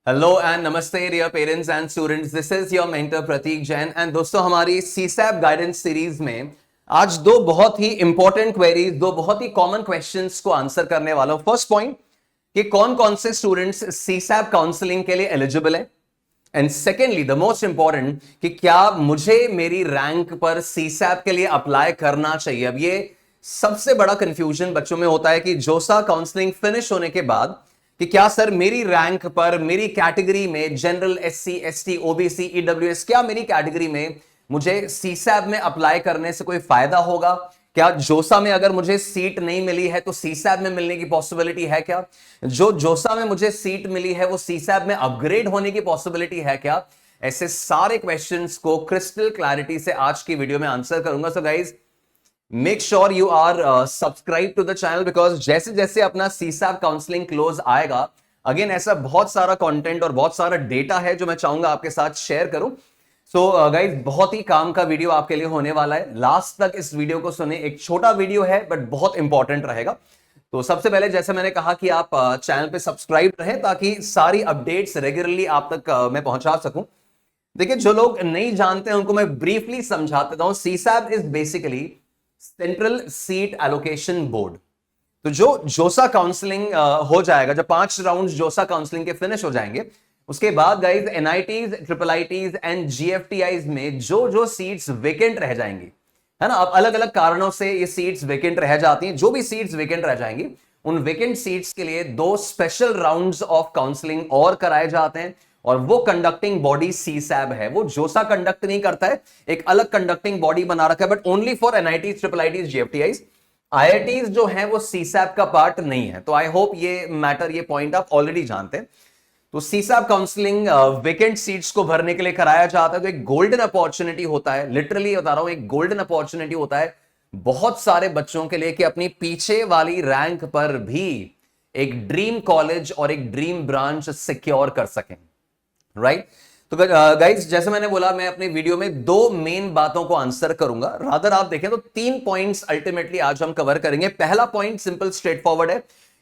Hello and नमस्ते dear parents and students, this is your mentor Prateek Jain. And दोस्तों, हमारी सीसैप guidance series में आज दो बहुत ही इंपॉर्टेंट क्वेरीज, दो बहुत ही कॉमन क्वेश्चंस को आंसर करने वाला हूं। फर्स्ट पॉइंट कि कौन कौन से स्टूडेंट्स सीसैप काउंसलिंग के लिए एलिजिबल है, and secondly the most important कि क्या मुझे मेरी रैंक पर सीसैप के लिए अप्लाई करना चाहिए। अब ये सबसे बड़ा कंफ्यूजन बच्चों में होता है कि जोसा काउंसलिंग फिनिश होने के बाद कि क्या सर मेरी रैंक पर, मेरी कैटेगरी में, general, SC, ST, OBC, EWS, क्या मेरी कैटेगरी में मुझे सीसैप में अप्लाई करने से कोई फायदा होगा? क्या जोसा में अगर मुझे सीट नहीं मिली है तो सीसैप में मिलने की पॉसिबिलिटी है क्या? जो जोसा में मुझे सीट मिली है वो सीसैप में अपग्रेड होने की पॉसिबिलिटी है क्या? ऐसे सारे क्वेश्चंस को क्रिस्टल क्लैरिटी से आज की वीडियो में आंसर करूंगा। So guys, make sure you are subscribe to the channel, because जैसे जैसे अपना सीसैप काउंसलिंग क्लोज आएगा, अगेन ऐसा बहुत सारा कंटेंट और बहुत सारा डेटा है जो मैं चाहूंगा आपके साथ शेयर करूं। सो गाइज, बहुत ही काम का वीडियो आपके लिए होने वाला है। लास्ट तक इस वीडियो को सुने। एक छोटा वीडियो है बट बहुत इंपॉर्टेंट रहेगा। तो सबसे पहले, जैसे मैंने कहा कि आप चैनल पे सब्सक्राइब रहे ताकि सारी अपडेट्स रेगुलरली आप तक मैं पहुंचा सकूं। देखिए, जो लोग नहीं जानते हैं उनको मैं ब्रीफली समझा देता हूं। CSAB is basically central seat allocation board. तो जो जोसा काउंसलिंग हो जाएगा, जब 5 राउंड जोसा काउंसलिंग के फिनिश हो जाएंगे, उसके बाद guys NITs, triple ITs and GFTIs में जो जो सीट्स वेकेंट रह जाएंगी, है ना, अब अलग अलग कारणों से ये सीट्स वेकेंट रह जाती हैं, जो भी सीट्स वेकेंट रह जाएंगी उन वेकेंट सीट्स के लिए 2 स्पेशल राउंड्स ऑफ काउंसलिंग और कराए जाते हैं। और वो कंडक्टिंग बॉडी सीसैप है। वो जोसा कंडक्ट नहीं करता है, एक अलग कंडक्टिंग बॉडी बना रखा है, but only for NITs, triple ITs, GFTIs. IITs जो है वो सीसैप का पार्ट नहीं है। तो आई होप ये मैटर, ये पॉइंट आप ऑलरेडी जानते हैं। तो सीसैप काउंसलिंग वेकेंट सीट्स को भरने के लिए कराया जाता है। तो एक गोल्डन अपॉर्चुनिटी होता है, लिटरली बता रहा हूं, एक गोल्डन अपॉर्चुनिटी होता है बहुत सारे बच्चों के लिए कि अपनी पीछे वाली रैंक पर भी एक ड्रीम कॉलेज और एक ड्रीम ब्रांच सिक्योर कर सकें, राइट? तो गाइज, जैसे मैंने बोला, मैं अपने वीडियो में 2 मेन बातों को आंसर करूंगा। रादर आप देखें तो 3 पॉइंट्स अल्टीमेटली आज हम कवर करेंगे। पहला पॉइंट सिंपल स्ट्रेट फॉरवर्ड है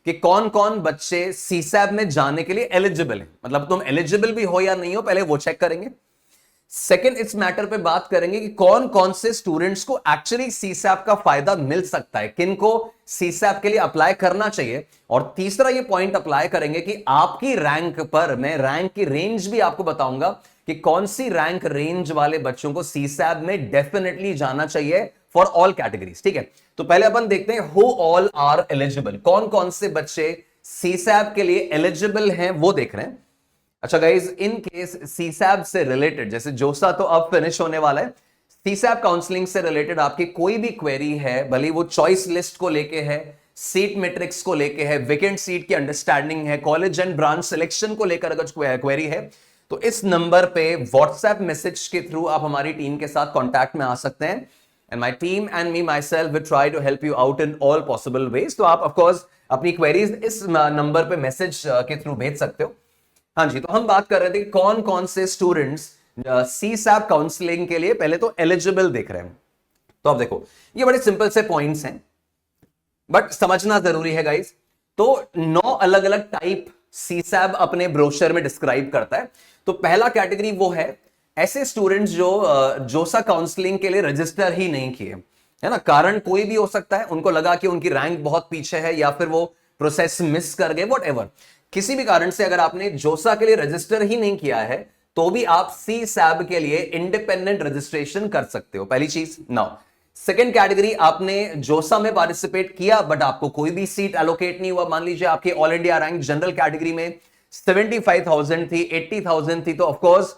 कि कौन कौन बच्चे सीसैप में जाने के लिए एलिजिबल है, मतलब तुम एलिजिबल भी हो या नहीं हो, पहले वो चेक करेंगे। सेकेंड, इस मैटर पे बात करेंगे कि कौन कौन से स्टूडेंट्स को एक्चुअली सीसैप का फायदा मिल सकता है, किनको सीसैप के लिए अप्लाई करना चाहिए। और तीसरा ये पॉइंट अप्लाई करेंगे कि आपकी रैंक पर, मैं रैंक की रेंज भी आपको बताऊंगा कि कौन सी रैंक रेंज वाले बच्चों को सीसैप में डेफिनेटली जाना चाहिए फॉर ऑल कैटेगरीज। ठीक है, तो पहले अपन देखते हैं हु ऑल आर एलिजिबल, कौन कौन से बच्चे सीसैप के लिए एलिजिबल हैं वो देख रहे हैं। अच्छा गाइज, इन केस सीसैप से रिलेटेड, जैसे जोसा तो अब फिनिश होने वाला है, सीसैप काउंसलिंग से रिलेटेड आपकी कोई भी क्वेरी है, भले वो चॉइस लिस्ट को लेके है, सीट मैट्रिक्स को लेके है, वेकेंट सीट की अंडरस्टैंडिंग है, कॉलेज एंड ब्रांच सिलेक्शन को लेकर अगर क्वेरी है, तो इस नंबर पे व्हाट्सएप मैसेज के थ्रू आप हमारी टीम के साथ कॉन्टैक्ट में आ सकते हैं। And my team and me myself will try to help you out in all possible ways. तो आप ऑफकोर्स अपनी क्वेरीज इस नंबर पे मैसेज के थ्रू भेज सकते हो। हाँ जी, तो हम बात कर रहे थे कि कौन कौन से स्टूडेंट्स सीसैप काउंसलिंग के लिए पहले तो एलिजिबल देख रहे हैं। तो अब देखो, ये बड़े सिंपल से पॉइंट्स हैं बट समझना जरूरी है गाइस। तो 9 अलग अलग टाइप सीसैप अपने ब्रोशर में डिस्क्राइब करता है। तो पहला कैटेगरी वो है ऐसे स्टूडेंट्स जो जोसा काउंसलिंग के लिए रजिस्टर ही नहीं किए, है ना। कारण कोई भी हो सकता है, उनको लगा कि उनकी रैंक बहुत पीछे है या फिर वो प्रोसेस मिस कर गए, व्हाटएवर। किसी भी कारण से अगर आपने जोसा के लिए रजिस्टर ही नहीं किया है तो भी आप सीसैप के लिए इंडिपेंडेंट रजिस्ट्रेशन कर सकते हो, पहली चीज। नाउ सेकेंड कैटेगरी, आपने जोसा में पार्टिसिपेट किया बट आपको कोई भी सीट एलोकेट नहीं हुआ। मान लीजिए आपकी all India rank general category में 75,000 थी, 80,000 थी, तो ऑफकोर्स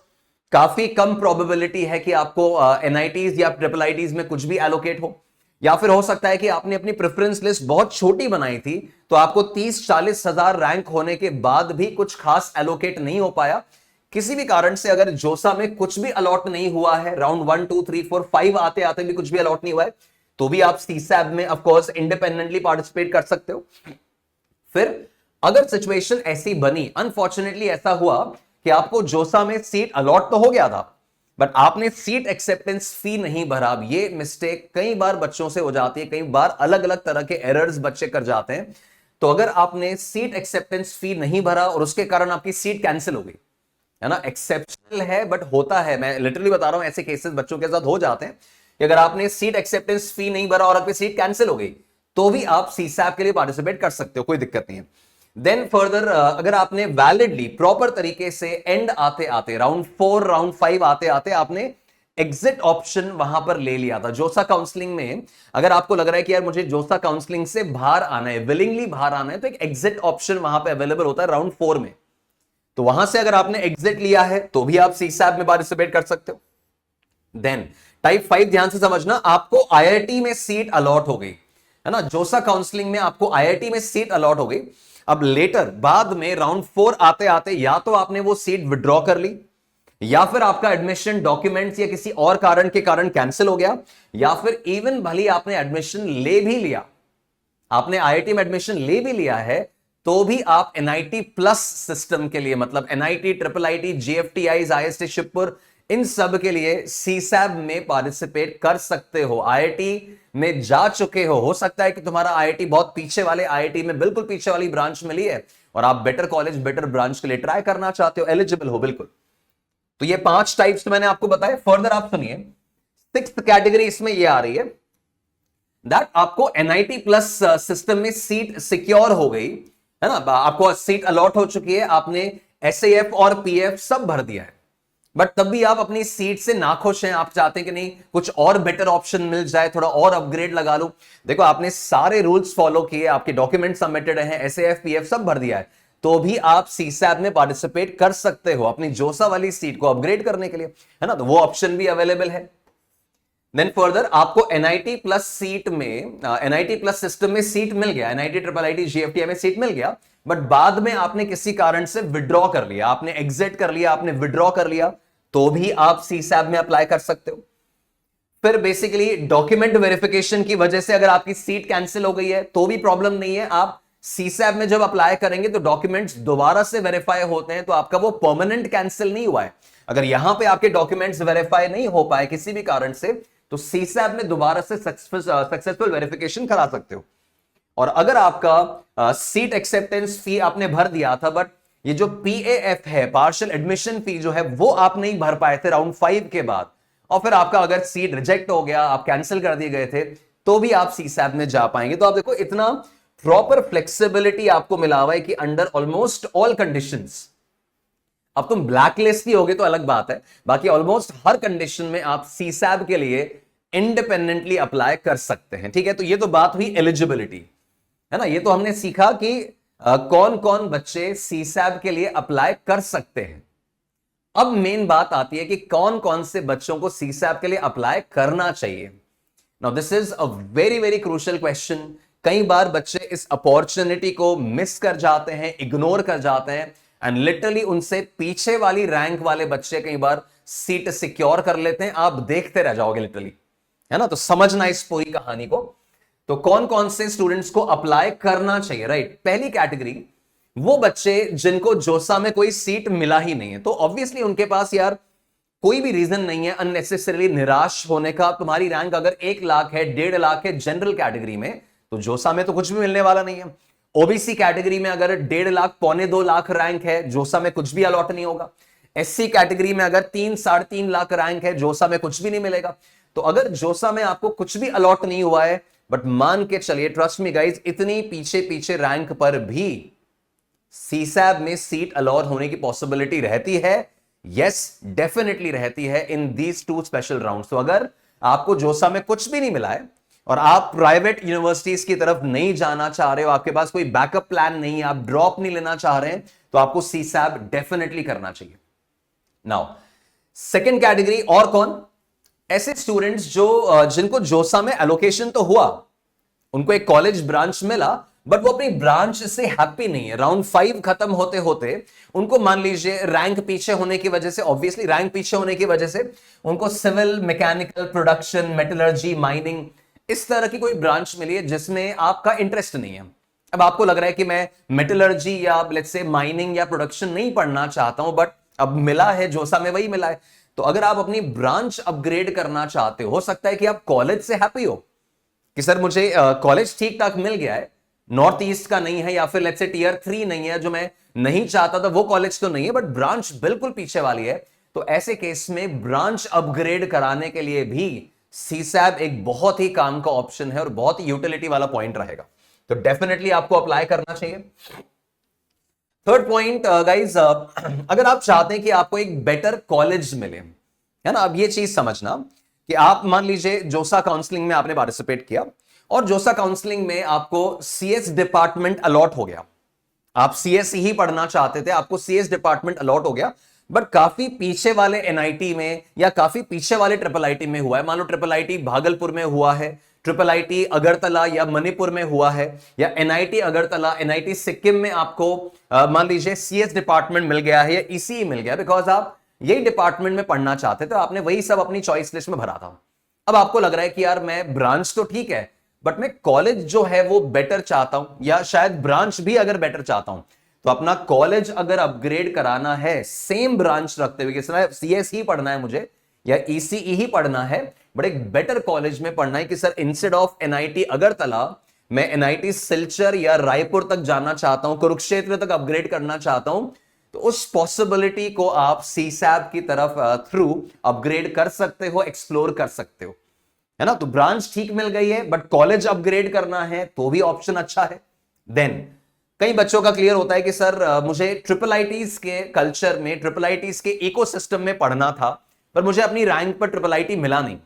काफी कम प्रोबेबिलिटी है कि आपको एनआईटीज या ट्रिपल आईटीज में कुछ भी एलोकेट हो। या फिर हो सकता है कि आपने अपनी प्रेफरेंस लिस्ट बहुत छोटी बनाई थी, तो आपको 30-40 हजार रैंक होने के बाद भी कुछ खास एलोकेट नहीं हो पाया। किसी भी कारण से अगर जोसा में कुछ भी अलॉट नहीं हुआ है, राउंड 1 2 3 4 5 आते आते भी कुछ भी अलॉट नहीं हुआ है, तो भी आप सीसैप में ऑफ कोर्स इंडिपेंडेंटली पार्टिसिपेट कर सकते हो। फिर अगर सिचुएशन ऐसी बनी, अनफॉर्चुनेटली ऐसा हुआ कि आपको जोसा में सीट अलॉट तो हो गया था बट आपने सीट एक्सेप्टेंस फी नहीं भरा। ये मिस्टेक कई बार बच्चों से हो जाती है, कई बार अलग अलग तरह के एरर्स बच्चे कर जाते हैं। तो अगर आपने सीट एक्सेप्टेंस फी नहीं भरा और उसके कारण आपकी सीट कैंसिल हो गई, है ना, एक्सेप्शनल है बट होता है, मैं लिटरली बता रहा हूं, ऐसे केसेस बच्चों के साथ हो जाते हैं कि अगर आपने सीट एक्सेप्टेंस फी नहीं भरा और आपकी सीट कैंसिल हो गई तो भी आप सीसैप के लिए पार्टिसिपेट कर सकते हो, कोई दिक्कत नहीं है। देन फर्दर अगर आपने वैलिडली प्रॉपर तरीके से एंड आते आते राउंड 4 राउंड 5 आते आते आपने एग्जिट ऑप्शन वहां पर ले लिया था जोसा काउंसलिंग में, अगर आपको लग रहा है कि यार मुझे जोसा काउंसलिंग से बाहर आना है, विलिंगली बाहर आना है, तो एक एग्जिट ऑप्शन वहां पे अवेलेबल होता है राउंड 4 में, तो वहां से अगर आपने एग्जिट लिया है तो भी आप सीसैप में पार्टिसिपेट कर सकते हो। देन टाइप 5 ध्यान से समझना, आपको आईआईटी में सीट अलॉट हो गई, है ना, जोसा काउंसलिंग में आपको आईआईटी में सीट अलॉट हो गई। अब लेटर बाद में राउंड 4 आते आते या तो आपने वो सीट विड्रॉ कर ली, या फिर आपका एडमिशन डॉक्यूमेंट्स या किसी और कारण के कारण कैंसिल हो गया, या फिर इवन भले आपने एडमिशन ले भी लिया, आपने आईआईटी में एडमिशन ले भी लिया है, तो भी आप एनआईटी प्लस सिस्टम के लिए, मतलब NIT, triple IT, GFTI, IST Shibpur, इन सब के लिए सीसैप में पार्टिसिपेट कर सकते हो। आईआईटी में जा चुके हो सकता है कि तुम्हारा आईआईटी बहुत पीछे वाले आईआईटी में, बिल्कुल पीछे वाली ब्रांच मिली है और आप बेटर कॉलेज, बेटर ब्रांच के लिए ट्राई करना चाहते हो, एलिजिबल हो बिल्कुल। तो ये 5 टाइप्स मैंने आपको बताया। फर्दर आप सुनिए, 6th कैटेगरी इसमें ये आ रही है दैट आपको एनआईटी प्लस सिस्टम में सीट सिक्योर हो गई, है ना, आपको सीट अलॉट हो चुकी है, आपने एसएएफ और पीएफ सब भर दिया है, बट तब भी आप अपनी सीट से नाखुश हैं, आप चाहते हैं कि नहीं कुछ और बेटर ऑप्शन मिल जाए, थोड़ा और अपग्रेड लगा लूं। देखो आपने सारे रूल्स फॉलो किए, आपके डॉक्यूमेंट सबमिटेड हैं, एसएएफ पीएफ सब भर दिया है, तो भी आप सीसैप में पार्टिसिपेट कर सकते हो अपनी जोसा वाली सीट को अपग्रेड करने के लिए, है ना, तो वो ऑप्शन भी अवेलेबल है। देन फर्दर आपको एनआईटी प्लस सीट में, एनआईटी प्लस सिस्टम में सीट मिल गया, एनआईटी, ट्रिपल आईटी, जीएफटीआई में सीट मिल गया, बट बाद में आपने किसी कारण से विड्रॉ कर लिया, आपने एग्जिट कर लिया, आपने विड्रॉ कर लिया, तो भी आप सीसैप में अप्लाई कर सकते हो। फिर बेसिकली डॉक्यूमेंट वेरिफिकेशन की वजह से अगर आपकी सीट कैंसिल हो गई है तो भी प्रॉब्लम नहीं है, आप सीसैप में जब अप्लाई करेंगे तो डॉक्यूमेंट्स दोबारा से वेरीफाई होते हैं, तो आपका वो परमानेंट कैंसिल नहीं हुआ है। अगर यहां पे आपके डॉक्यूमेंट्स वेरीफाई नहीं हो पाए किसी भी कारण से, तो सीसैप में दोबारा से सक्सेसफुल वेरिफिकेशन करा सकते हो। और अगर आपका सीट एक्सेप्टेंस फी आपने भर दिया था, बट ये जो पीएएफ है, पार्शियल एडमिशन फी जो है, वो आप नहीं भर पाए थे राउंड 5 के बाद, और फिर आपका अगर सीट रिजेक्ट हो गया, आप कैंसिल कर दिए गए थे, तो भी आप सीसैप में जा पाएंगे। तो आप देखो इतना प्रॉपर फ्लेक्सिबिलिटी आपको मिला हुआ है कि अंडर ऑलमोस्ट ऑल कंडीशंस, अब तुम ब्लैक लिस्ट ही होगे तो अलग बात है, बाकी ऑलमोस्ट हर कंडीशन में आप सीसैप के लिए इंडिपेंडेंटली अप्लाई कर सकते हैं। ठीक है, तो ये तो बात हुई एलिजिबिलिटी, है ना, ये तो हमने सीखा कि कौन कौन बच्चे सीसैप के लिए अप्लाई कर सकते हैं। अब मेन बात आती है कि कौन कौन से बच्चों को सीसैप के लिए अप्लाई करना चाहिए। Now this is a very very crucial question. कई बार बच्चे इस अपॉर्चुनिटी को मिस कर जाते हैं, इग्नोर कर जाते हैं, एंड लिटरली उनसे पीछे वाली रैंक वाले बच्चे कई बार सीट सिक्योर कर लेते हैं। आप देखते रह जाओगे लिटरली, है ना, तो समझना इस पूरी कहानी को। तो कौन कौन से स्टूडेंट्स को अप्लाई करना चाहिए, राइट। पहली कैटेगरी वो बच्चे जिनको जोसा में कोई सीट मिला ही नहीं है, तो ऑब्वियसली उनके पास यार कोई भी रीजन नहीं है अननेसेसरीली निराश होने का। तुम्हारी रैंक अगर 1 लाख है, 1.5 लाख है जनरल कैटेगरी में, तो जोसा में तो कुछ भी मिलने वाला नहीं है। ओबीसी कैटेगरी में अगर 1.5 लाख, 1.25 लाख रैंक है, जोसा में कुछ भी अलॉट नहीं होगा। एससी कैटेगरी में अगर 3, 3.5 लाख रैंक है, जोसा में कुछ भी नहीं मिलेगा। तो अगर जोसा में आपको कुछ भी अलॉट नहीं हुआ है, बट मान के चलिए, ट्रस्ट मी गाइज, इतनी पीछे पीछे रैंक पर भी सीसैप में सीट अलॉट होने की पॉसिबिलिटी रहती है। यस, डेफिनेटली रहती है इन दीज 2 स्पेशल राउंड्स। तो अगर आपको जोसा में कुछ भी नहीं मिला है और आप प्राइवेट यूनिवर्सिटीज की तरफ नहीं जाना चाह रहे हो, आपके पास कोई बैकअप प्लान नहीं है, आप ड्रॉप नहीं लेना चाह रहे हैं, तो आपको सीसैप डेफिनेटली करना चाहिए। नाउ सेकंड कैटेगरी और कौन, ऐसे स्टूडेंट्स जो जिनको जोसा में एलोकेशन तो हुआ, उनको एक कॉलेज ब्रांच मिला, बट वो अपनी ब्रांच से हैप्पी नहीं है। राउंड 5 खत्म होते होते उनको मान लीजिए रैंक पीछे होने की वजह से, ऑब्वियसली रैंक पीछे होने की वजह से उनको civil, mechanical, production, metallurgy, mining, इस तरह की कोई ब्रांच मिली है जिसमें आपका इंटरेस्ट नहीं है। अब आपको लग रहा है कि मैं मेटलर्जी या लेट्स से माइनिंग या प्रोडक्शन नहीं पढ़ना चाहता हूं, बट अब मिला है जोसा में, वही मिला है। तो अगर आप अपनी ब्रांच अपग्रेड करना चाहते हो सकता है कि आप कॉलेज से हैप्पी हो कि सर मुझे कॉलेज ठीक ठाक मिल गया है, नॉर्थ ईस्ट का नहीं है, या फिर लेट्स से टीयर 3 नहीं है, जो मैं नहीं चाहता था वो कॉलेज तो नहीं है, बट ब्रांच बिल्कुल पीछे वाली है, तो ऐसे केस में ब्रांच अपग्रेड कराने के लिए भी सीसैब एक बहुत ही काम का ऑप्शन है और बहुत ही यूटिलिटी वाला पॉइंट रहेगा, तो डेफिनेटली आपको अप्लाई करना चाहिए। थर्ड पॉइंट गाइज, अगर आप चाहते हैं कि आपको एक बेटर कॉलेज मिले, है ना, अब ये चीज समझना कि आप मान लीजिए जोसा काउंसलिंग में आपने पार्टिसिपेट किया और जोसा काउंसलिंग में आपको सीएस डिपार्टमेंट अलॉट हो गया, आप सीएस ही पढ़ना चाहते थे, आपको सीएस डिपार्टमेंट अलॉट हो गया, बट काफी पीछे वाले एनआईटी में या काफी पीछे वाले ट्रिपल आईटी में हुआ है, मान लो ट्रिपल आईटी भागलपुर में हुआ है, ट्रिपल आईटी अगरतला या मणिपुर में हुआ है, या एनआईटी अगरतला, एनआईटी सिक्किम में आपको मान लीजिए सीएस डिपार्टमेंट मिल गया है या ईसीई मिल गया, बिकॉज आप यही डिपार्टमेंट में पढ़ना चाहते थे, आपने वही सब अपनी चॉइस लिस्ट में भरा था। अब आपको लग रहा है कि यार मैं ब्रांच तो ठीक है, बट मैं कॉलेज जो है वो बेटर चाहता हूं, या शायद ब्रांच भी अगर बेटर चाहता हूं, तो अपना कॉलेज अगर अपग्रेड कराना है सेम ब्रांच रखते हुए, कि सीएस ही पढ़ना है मुझे या ईसीई ही पढ़ना है, बट एक बेटर कॉलेज में पढ़ना है कि sir instead of NIT Agartala मैं एनआईटी सिलचर या रायपुर तक जाना चाहता हूं, कुरुक्षेत्र तक अपग्रेड करना चाहता हूं, तो उस पॉसिबिलिटी को आप सीसैब की तरफ थ्रू अपग्रेड कर सकते हो, एक्सप्लोर कर सकते हो, है ना। तो ब्रांच ठीक मिल गई है, बट कॉलेज अपग्रेड करना है तो भी ऑप्शन अच्छा है। देन कई बच्चों का क्लियर होता है कि सर मुझे ट्रिपल आईटीज के कल्चर में, ट्रिपल आईटीज के इकोसिस्टम में पढ़ना था, पर मुझे अपनी रैंक पर ट्रिपल आईटी मिला नहीं।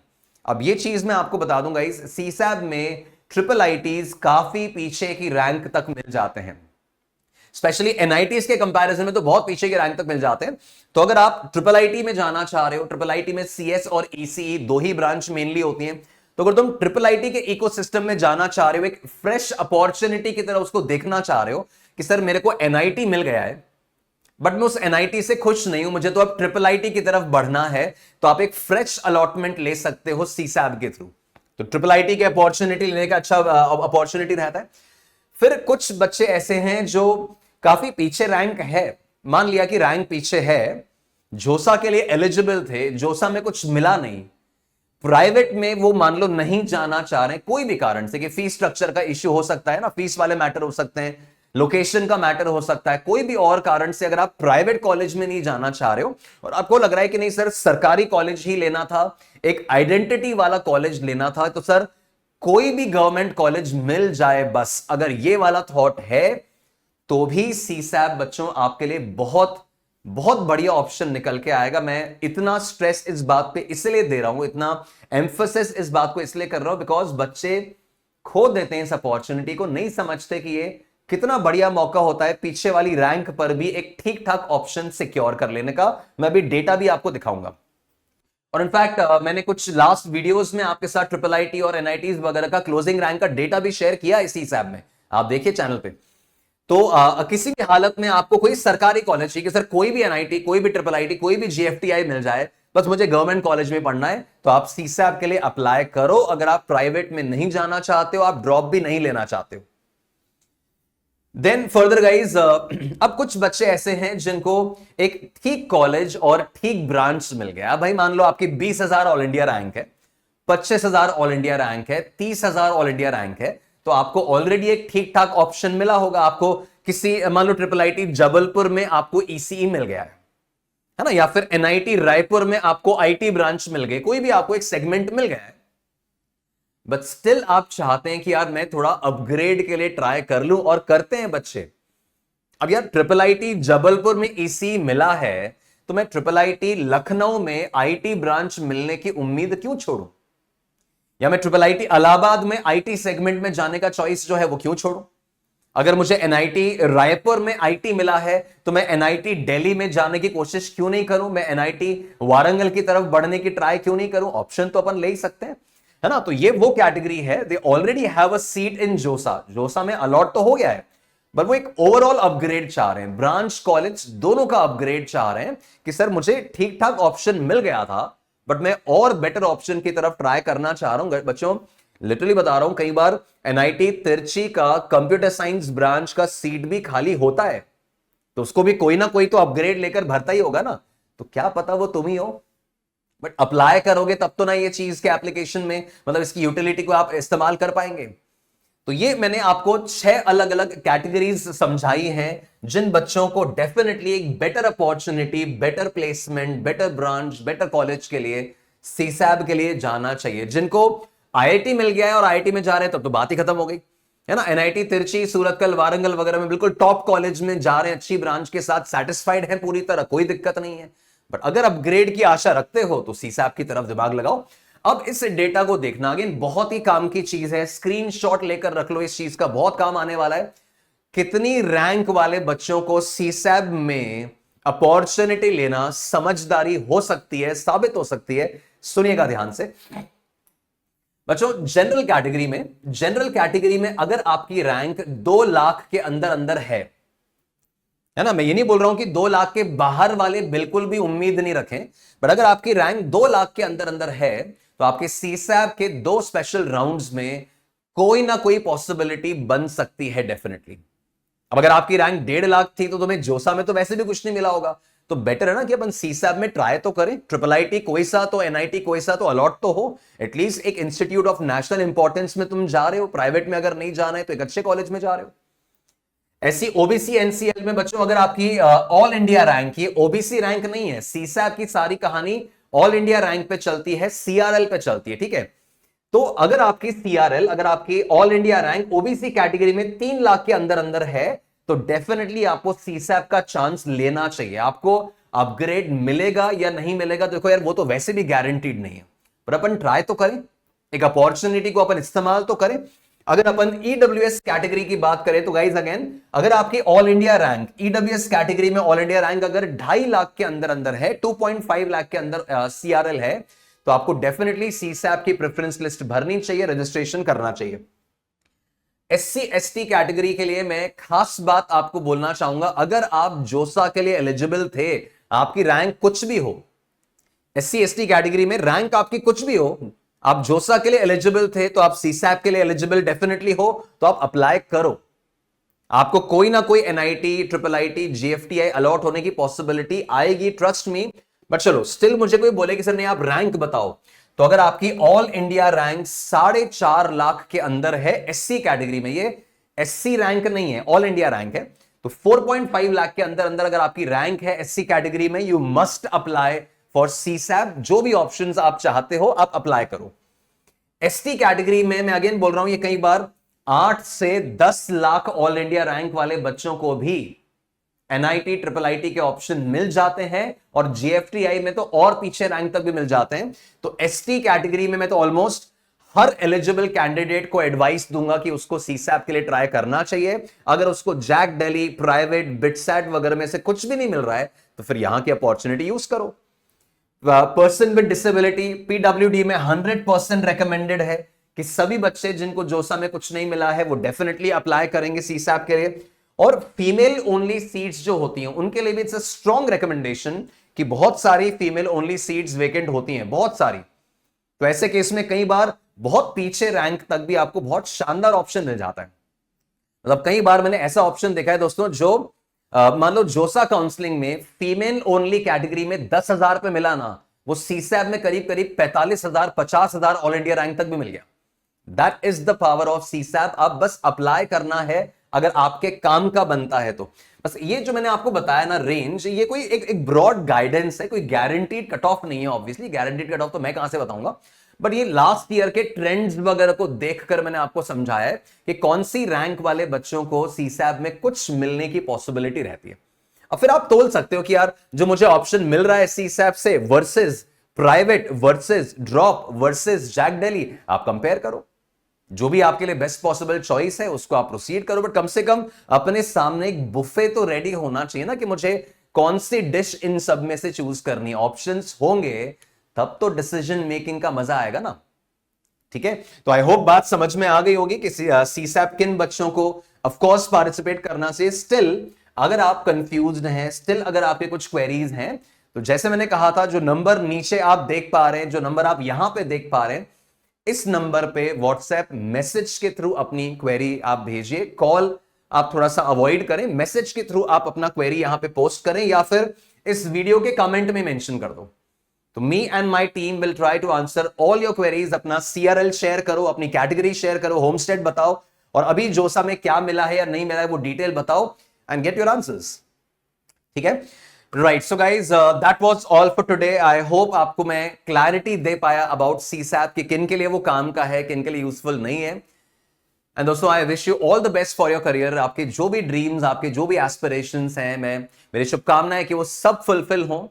अब ये चीज मैं आपको बता दूंगा, इस सीसैब में ट्रिपल आईटीज काफी पीछे की रैंक तक मिल जाते हैं, स्पेशली एनआईटीज के कंपैरिजन में तो बहुत पीछे के रैंक तक मिल जाते हैं। तो अगर आप ट्रिपल आईटी में जाना चाह रहे हो, ट्रिपल आईटी में सीएस और ईसीई दो ही ब्रांच मेनली होती हैं, तो अगर तुम ट्रिपल आईटी के इकोसिस्टम में जाना चाह रहे हो, एक फ्रेश अपॉर्चुनिटी की तरह उसको देखना चाह रहे हो कि सर मेरे को एनआईटी मिल गया है, बट मैं उस एनआईटी से खुश नहीं हूं, मुझे तो अब ट्रिपल आईटी की तरफ बढ़ना है, तो आप एक फ्रेश अलॉटमेंट ले सकते हो सीसैब के थ्रू। तो ट्रिपल आईटी की अपॉर्चुनिटी लेने का अच्छा अपॉर्चुनिटी रहता है। फिर कुछ बच्चे ऐसे हैं जो काफी पीछे रैंक है, मान लिया कि रैंक पीछे है, जोसा के लिए एलिजिबल थे, जोसा में कुछ मिला नहीं, प्राइवेट में वो मान लो नहीं जाना चाह रहे हैं कोई भी कारण से, कि फीस स्ट्रक्चर का इश्यू हो सकता है ना, फीस वाले मैटर हो सकते हैं, लोकेशन का मैटर हो सकता है, कोई भी और कारण से अगर आप प्राइवेट कॉलेज में नहीं जाना चाह रहे हो और आपको लग रहा है कि नहीं सर सरकारी कॉलेज ही लेना था, एक आइडेंटिटी वाला कॉलेज लेना था, तो सर कोई भी गवर्नमेंट कॉलेज मिल जाए बस, अगर ये वाला थॉट है तो भी सीसैब बच्चों आपके लिए बहुत बहुत बढ़िया ऑप्शन निकल के आएगा। मैं इतना स्ट्रेस इस बात पे इसलिए दे रहा हूं, इतना एम्फोसिस इस बात को इसलिए कर रहा हूं, बिकॉज बच्चे खो देते हैं इस अपॉर्चुनिटी को, नहीं समझते कि ये कितना बढ़िया मौका होता है पीछे वाली रैंक पर भी एक ठीक ठाक ऑप्शन सिक्योर कर लेने का। मैं अभी डेटा भी आपको दिखाऊंगा, और इनफैक्ट मैंने कुछ लास्ट वीडियोस में आपके साथ ट्रिपल आईटी और एनआईटीज वगैरह का क्लोजिंग रैंक का डेटा भी शेयर किया इसी हिसाब में, आप देखिए चैनल पे। तो किसी भी हालत में आपको कोई सरकारी कॉलेज चाहिए कि सर कोई भी एनआईटी, कोई भी ट्रिपल आईटी, कोई भी जीएफटीआई मिल जाए, बस मुझे गवर्नमेंट कॉलेज में पढ़ना है, तो आप सीसैब के लिए अप्लाई करो। अगर आप प्राइवेट में नहीं जाना चाहते हो, आप ड्रॉप भी नहीं लेना चाहते हो। देन फर्दर गाइज, अब कुछ बच्चे ऐसे हैं जिनको एक ठीक कॉलेज और ठीक ब्रांच मिल गया। भाई मान लो आपकी 20,000 ऑल इंडिया रैंक है, 25,000 ऑल इंडिया रैंक है, 30,000 ऑल इंडिया रैंक है, तो आपको ऑलरेडी एक ठीक ठाक ऑप्शन मिला होगा। आपको किसी मान लो ट्रिपल आईटी जबलपुर में आपको ईसीई मिल गया है ना, या फिर एनआईटी रायपुर में आपको आईटी ब्रांच मिल गई, कोई भी आपको एक सेगमेंट मिल गया है, बट स्टिल आप चाहते हैं कि यार मैं थोड़ा अपग्रेड के लिए ट्राई कर लूं, और करते हैं बच्चे। अब यार ट्रिपल आईटी जबलपुर में ईसीई मिला है, तो मैं ट्रिपल आईटी लखनऊ में आईटी ब्रांच मिलने की उम्मीद क्यों छोड़ूं, या मैं ट्रिपल आईटी इलाहाबाद में आईटी सेगमेंट में जाने का चॉइस जो है वो क्यों छोड़ूं। अगर मुझे एनआईटी रायपुर में आईटी मिला है, तो मैं एनआईटी दिल्ली में जाने की कोशिश क्यों नहीं करूं, मैं एनआईटी वारंगल की तरफ बढ़ने की ट्राई क्यों नहीं करूं। ऑप्शन तो अपन ले ही सकते हैं, है ना। तो ये वो कैटेगरी है, they already have a seat in JoSAA, JoSAA में अलॉट तो हो गया है, बट वो एक ओवरऑल अपग्रेड चाह रहे हैं, ब्रांच कॉलेज दोनों का अपग्रेड चाह रहे हैं कि सर मुझे ठीक ठाक ऑप्शन मिल गया था, बट मैं और बेटर ऑप्शन की तरफ ट्राई करना चाह रहा हूं। बच्चों लिटरली बता रहा हूं, कई बार एनआईटी तिरची का कंप्यूटर साइंस ब्रांच का सीट भी खाली होता है, तो उसको भी कोई ना कोई तो अपग्रेड लेकर भरता ही होगा ना, तो क्या पता वो तुम ही हो, बट अप्लाई करोगे तब तो ना ये चीज के एप्लीकेशन में, मतलब इसकी यूटिलिटी को आप इस्तेमाल कर पाएंगे। तो ये मैंने आपको 6 अलग अलग कैटेगरीज समझाई हैं जिन बच्चों को डेफिनेटली एक better opportunity, better placement, better branch, better college के लिए, सीसैब के लिए जाना चाहिए। जिनको आईआईटी मिल गया है और आईआईटी में जा रहे हैं तब तो बात ही खत्म हो गई है ना। एनआईटी तिरची, सूरतकल, वारंगल वगैरह में बिल्कुल टॉप कॉलेज में जा रहे हैं, अच्छी ब्रांच के साथ, सेटिस्फाइड है पूरी तरह, कोई दिक्कत नहीं है। बट अगर अपग्रेड की आशा रखते हो तो सीसैब की तरफ दिमाग लगाओ। अब इस डेटा को देखना अगेन बहुत ही काम की चीज है, स्क्रीनशॉट लेकर रख लो, इस चीज का बहुत काम आने वाला है। कितनी रैंक वाले बच्चों को सीसैब में अपॉर्चुनिटी लेना समझदारी हो सकती है, साबित हो सकती है, सुनिएगा ध्यान से बच्चों। जनरल कैटेगरी में अगर आपकी रैंक 2 लाख के अंदर अंदर है ना, मैं ये नहीं बोल रहा हूं कि 2 लाख के बाहर वाले बिल्कुल भी उम्मीद नहीं रखें, बट अगर आपकी रैंक 2 लाख के अंदर अंदर है तो आपके सीसैब के 2 स्पेशल राउंड्स में कोई ना कोई पॉसिबिलिटी बन सकती है डेफिनेटली। अब अगर आपकी रैंक 1.5 लाख थी तो तुम्हें जोसा में तो वैसे भी कुछ नहीं मिला होगा, तो बेटर है ना कि अपन सीसैब में ट्राई तो करें। ट्रिपल आईटी कोई सा तो एनआईटी कोई सा तो अलॉट तो हो, एटलीस्ट एक इंस्टीट्यूट ऑफ नेशनल इंपॉर्टेंस में तुम जा रहे हो। प्राइवेट में अगर नहीं जाना है तो एक अच्छे कॉलेज में जा रहे हो। ऐसी ओबीसी एनसीएल में बच्चों अगर आपकी ऑल इंडिया रैंक, ये ओबीसी रैंक नहीं है, सीसैब की सारी कहानी ऑल इंडिया रैंक पे चलती है, सीआरएल पे चलती है, ठीक है। तो अगर आपकी सीआरएल, अगर आपकी all India rank OBC category में 3 लाख के अंदर अंदर है तो डेफिनेटली आपको सीसैब का चांस लेना चाहिए। आपको अपग्रेड मिलेगा या नहीं मिलेगा देखो यार, वो तो वैसे भी गारंटीड नहीं है, पर अपन ट्राई तो करें, एक अपॉर्चुनिटी को अपन इस्तेमाल तो करें। अगर अपन ईडब्ल्यूएस कैटेगरी की बात करें तो गाइज अगेन, अगर आपकी all India rank EWS category में ऑल इंडिया रैंक अगर 2.5 लाख के अंदर अंदर है, 2.5 लाख के अंदर सीआरएल है, तो आपको डेफिनेटली सीसैब की प्रेफरेंस लिस्ट भरनी चाहिए, रजिस्ट्रेशन करना चाहिए। एससी एसटी कैटेगरी के लिए मैं खास बात आपको बोलना चाहूंगा, अगर आप जोसा के लिए एलिजिबल थे, आपकी रैंक कुछ भी हो, एससी एसटी कैटेगरी में रैंक आपकी कुछ भी हो, आप जोसा के लिए एलिजिबल थे तो आप सीसैब के लिए एलिजिबल डेफिनेटली हो, तो आप अप्लाई करो। आपको कोई ना कोई NIT, triple IT, GFTI allot होने की पॉसिबिलिटी आएगी, ट्रस्ट मी। बट चलो स्टिल मुझे कोई बोले कि सर नहीं आप रैंक बताओ, तो अगर आपकी ऑल इंडिया रैंक 4.5 लाख के अंदर है एससी कैटेगरी में, ये एससी रैंक नहीं है, ऑल इंडिया रैंक है, तो 4.5 लाख के अंदर अंदर अगर आपकी रैंक है एससी कैटेगरी में, you must apply for CSAB. जो भी ऑप्शंस आप चाहते हो आप अप्लाई करो। एसटी कैटेगरी में मैं अगेन बोल रहा हूं, ये कई बार 8 से 10 लाख ऑल इंडिया रैंक वाले बच्चों को भी एनआईटी, ट्रिपल आईटी के ऑप्शन मिल जाते हैं, और जीएफटीआई में तो और पीछे रैंक तक भी मिल जाते हैं। तो एसटी कैटेगरी में मैं तो ऑलमोस्ट हर एलिजिबल कैंडिडेट को एडवाइस दूंगा कि उसको सीसैब के लिए ट्राई करना चाहिए। अगर उसको जैक दिल्ली, प्राइवेट, बिटसैट वगैरह में से कुछ भी नहीं मिल रहा है तो फिर यहां की अपॉर्चुनिटी यूज करो। पर्सन विद डिसेबिलिटी पीडब्ल्यूडी में 100% रेकमेंडेड है कि सभी बच्चे जिनको जोसा में कुछ नहीं मिला है वो डेफिनेटली अप्लाई करेंगे सीसैब के लिए। और फीमेल ओनली सीट्स जो होती हैं उनके लिए भी इट्स अ स्ट्रॉन्ग रिकमेंडेशन कि बहुत सारी फीमेल ओनली सीट्स वेकेंट होती हैं, बहुत सारी। तो ऐसे केस में कई बार बहुत पीछे रैंक तक भी आपको बहुत शानदार ऑप्शन मिल जाता है। मतलब कई बार मैंने ऐसा ऑप्शन देखा है दोस्तों, जो मान लो जोसा काउंसलिंग में फीमेल ओनली कैटेगरी में 10,000 पे मिला ना, वो सीसैब में करीब करीब 45,000, 50,000 ऑल इंडिया रैंक तक भी मिल गया। That is the power of CSAB. आप बस अप्लाई करना है अगर आपके काम का बनता है तो। बस ये जो मैंने आपको बताया ना रेंज, ये कोई एक ब्रॉड गाइडेंस है, कोई गारंटीड कट ऑफ नहीं है। ऑब्वियसली गारंटीड कट ऑफ तो मैं कहां से बताऊंगा, बट ये लास्ट ईयर के ट्रेंड्स वगैरह को देखकर मैंने आपको समझाया है कि कौन सी रैंक वाले बच्चों को सीसैब में कुछ मिलने की पॉसिबिलिटी रहती है। अब फिर आप तोल सकते हो कि यार जो मुझे ऑप्शन मिल रहा है सीसैब से versus private, versus drop, versus JAC Delhi, आप कंपेयर करो। जो भी आपके लिए बेस्ट पॉसिबल चॉइस है उसको आप प्रोसीड करो, बट कम से कम अपने सामने एक बुफे तो रेडी होना चाहिए ना कि मुझे कौन सी डिश इन सब में से चूज करनी है। ऑप्शंस होंगे तब तो डिसीजन मेकिंग का मजा आएगा ना। ठीक है, तो आई होप बात समझ में आ गई होगी कि सीसैब किन बच्चों को ऑफ कोर्स पार्टिसिपेट करना चाहिए। स्टिल अगर आप कंफ्यूज्ड हैं, स्टिल अगर आपके कुछ क्वेरीज हैं, तो जैसे मैंने कहा था, जो नंबर नीचे आप देख पा रहे हैं, जो नंबर आप यहां पे देख पा रहे हैं, इस नंबर पे व्हाट्सएप मैसेज के थ्रू अपनी क्वेरी आप भेजिए। कॉल आप थोड़ा सा अवॉइड करें, मैसेज के थ्रू आप अपना क्वेरी यहां पे पोस्ट करें या फिर इस वीडियो के कमेंट में मेंशन कर दो। तो me and my team will try to answer all your queries. अपना सीआरएल शेयर करो, अपनी कैटेगरी शेयर करो, होम स्टेट बताओ, और अभी जोसा में क्या मिला है या नहीं मिला है वो डिटेल बताओ एंड गेट योर आंसर्स। ठीक है, right. So guys that was all for today. I hope आपको मैं क्लैरिटी दे पाया अबाउट सीसैप कि किन के लिए वो काम का है, किन के लिए यूजफुल नहीं है। एंड दोस्तों I wish you all the best for your career. आपके जो भी ड्रीम्स, आपके जो भी एस्पिरेशंस हैं, मेरी शुभकामनाएं कि वो सब फुलफिल हों।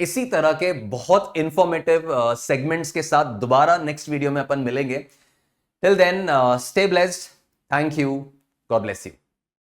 इसी तरह के बहुत इंफॉर्मेटिव सेगमेंट्स के साथ दोबारा नेक्स्ट वीडियो में अपन मिलेंगे। Till then stay blessed, thank you, God bless you.